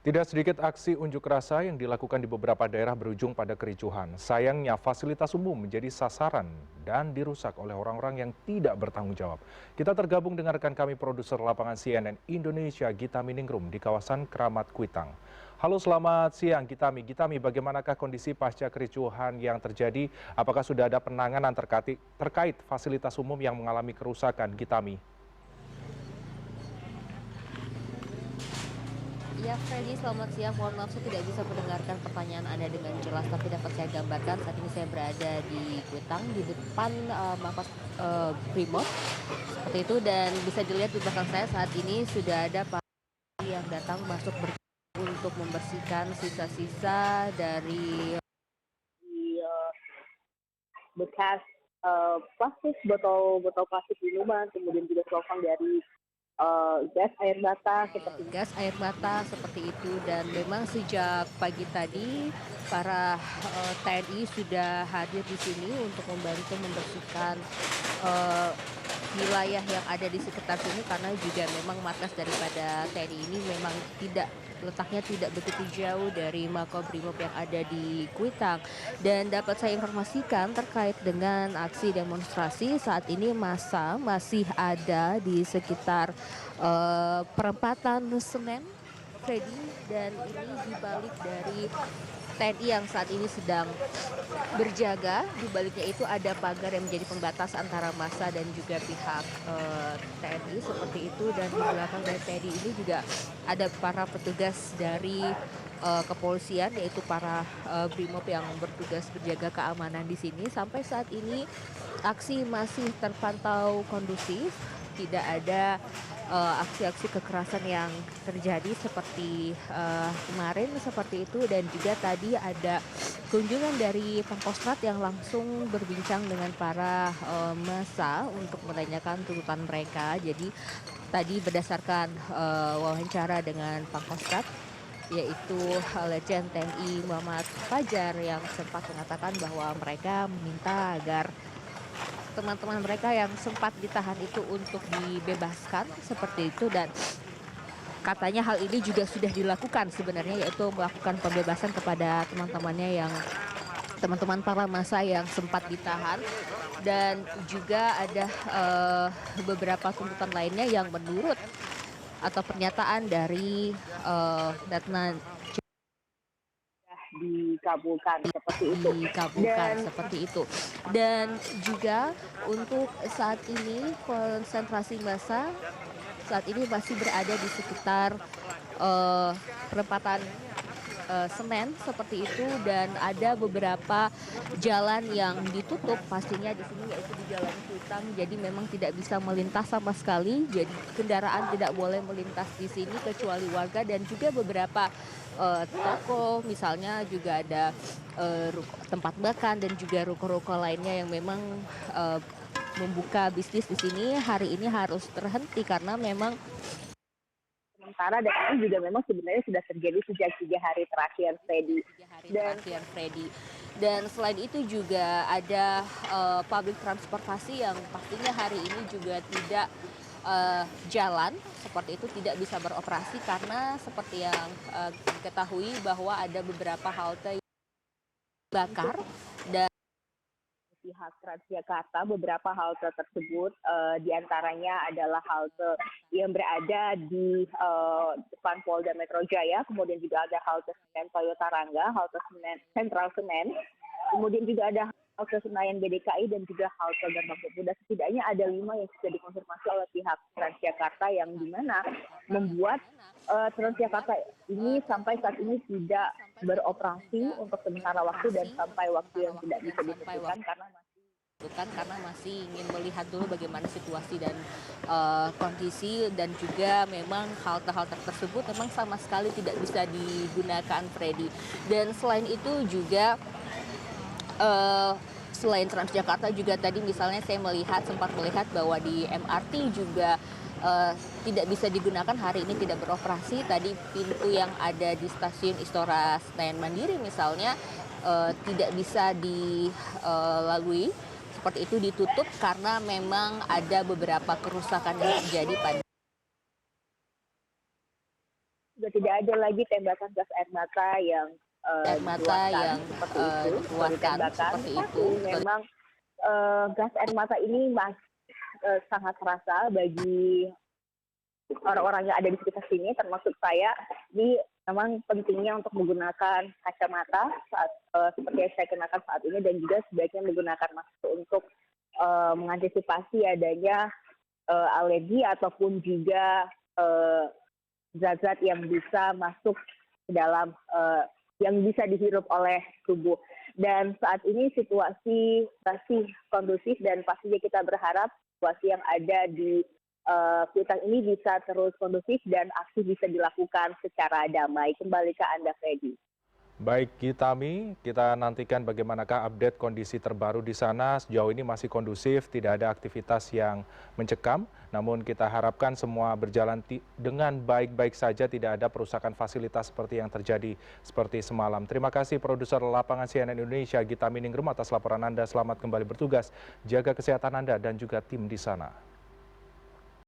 Tidak sedikit aksi unjuk rasa yang dilakukan di beberapa daerah berujung pada kericuhan. Sayangnya fasilitas umum menjadi sasaran dan dirusak oleh orang-orang yang tidak bertanggung jawab. Kita tergabung dengan rekan kami produser lapangan CNN Indonesia Gita Miningrum di kawasan Keramat Kuitang. Halo, selamat siang Gitami. Gitami, bagaimanakah kondisi pasca kericuhan yang terjadi? Apakah sudah ada penanganan terkait fasilitas umum yang mengalami kerusakan, Gitami? Ya, Freddy, selamat siang. Mohon maaf saya tidak bisa mendengarkan pertanyaan Anda dengan jelas, tapi dapat saya gambarkan saat ini saya berada di Kuitang, di depan Mapes Brimob, seperti itu. Dan bisa dilihat di belakang saya saat ini sudah ada Pak yang datang masuk untuk membersihkan sisa-sisa dari bekas plastik, botol plastik minuman, kemudian juga selokan dari gas air mata seperti itu. Dan memang sejak pagi tadi para TNI sudah hadir di sini untuk membantu membersihkan eh, wilayah yang ada di sekitar sini, karena juga memang markas daripada TNI ini memang letaknya tidak begitu jauh dari Makobrimob yang ada di Kuitang. Dan dapat saya informasikan terkait dengan aksi demonstrasi, saat ini massa masih ada di sekitar perempatan Senen, Freddy, dan ini dibalik dari TNI yang saat ini sedang berjaga. Di baliknya itu ada pagar yang menjadi pembatas antara massa dan juga pihak TNI seperti itu. Dan di belakang dari TNI ini juga ada para petugas dari kepolisian, yaitu para Brimob yang bertugas berjaga keamanan di sini. Sampai saat ini aksi masih terpantau kondusif, tidak ada aksi-aksi kekerasan yang terjadi seperti kemarin seperti itu. Dan juga tadi ada kunjungan dari Pangkostrat yang langsung berbincang dengan para massa untuk menanyakan tuntutan mereka. Jadi tadi berdasarkan wawancara dengan Pangkostrat, yaitu Letjen TNI Muhammad Fajar, yang sempat mengatakan bahwa mereka meminta agar teman-teman mereka yang sempat ditahan itu untuk dibebaskan seperti itu. Dan katanya hal ini juga sudah dilakukan sebenarnya, yaitu melakukan pembebasan kepada teman-teman para massa yang sempat ditahan. Dan juga ada beberapa tuntutan lainnya yang menurut atau pernyataan dari Letnan dikabulkan seperti itu. Dan juga untuk saat ini konsentrasi massa saat ini masih berada di sekitar perempatan Senen seperti itu. Dan ada beberapa jalan yang ditutup pastinya di sini, yaitu di Jalan Kuitang. Jadi memang tidak bisa melintas sama sekali. Jadi kendaraan tidak boleh melintas di sini kecuali warga dan juga beberapa toko, misalnya juga ada tempat makan dan juga ruko-ruko lainnya yang memang membuka bisnis di sini hari ini harus terhenti karena memang sementara. Dan ini juga memang sebenarnya sudah terjadi sejak 3 hari terakhir, Freddy. Dan selain itu juga ada public transportasi yang pastinya hari ini juga tidak jalan seperti itu, tidak bisa beroperasi karena seperti yang diketahui bahwa ada beberapa halte yang bakar. Dan pihak Transjakarta, beberapa halte tersebut diantaranya adalah halte yang berada di depan Polda Metro Jaya, kemudian juga ada halte Senen Toyota Rangga, halte Senen Sentral Senen, kemudian juga ada halte Senayan BDKI dan juga halte Gerbang Pemuda. Setidaknya ada 5 yang sudah dikonfirmasi oleh pihak Transjakarta, yang dimana membuat Transjakarta ini sampai saat ini tidak beroperasi untuk sementara waktu dan sampai waktu yang tidak bisa ditentukan, karena masih ingin melihat dulu bagaimana situasi dan kondisi. Dan juga memang halte-halte tersebut memang sama sekali tidak bisa digunakan, Freddy. Dan selain itu juga selain Transjakarta juga tadi misalnya saya sempat melihat bahwa di MRT juga tidak bisa digunakan hari ini, tidak beroperasi. Tadi pintu yang ada di stasiun Istora Senayan Mandiri misalnya tidak bisa dilalui, seperti itu, ditutup karena memang ada beberapa kerusakan yang terjadi pada. Sudah tidak ada lagi tembakan gas air mata yang Air mata dikeluarkan yang seperti itu, dari dikeluarkan tembakan. seperti Tapi itu. Betul. memang gas air mata ini masih sangat terasa bagi orang-orang yang ada di sekitar sini, termasuk saya. Jadi memang pentingnya untuk menggunakan kacamata saat seperti yang saya kenakan saat ini, dan juga sebaiknya menggunakan masker untuk mengantisipasi adanya alergi ataupun juga zat-zat yang bisa masuk ke dalam yang bisa dihirup oleh tubuh. Dan saat ini situasi masih kondusif dan pastinya kita berharap situasi yang ada di Kuitang ini bisa terus kondusif dan aksi bisa dilakukan secara damai. Kembali ke Anda, Freddy. Baik Gitami, kita nantikan bagaimanakah update kondisi terbaru di sana. Sejauh ini masih kondusif, tidak ada aktivitas yang mencekam. Namun kita harapkan semua berjalan dengan baik-baik saja, tidak ada perusakan fasilitas seperti yang terjadi seperti semalam. Terima kasih produser lapangan CNN Indonesia Gitami Ningrum atas laporan Anda. Selamat kembali bertugas, jaga kesehatan Anda dan juga tim di sana.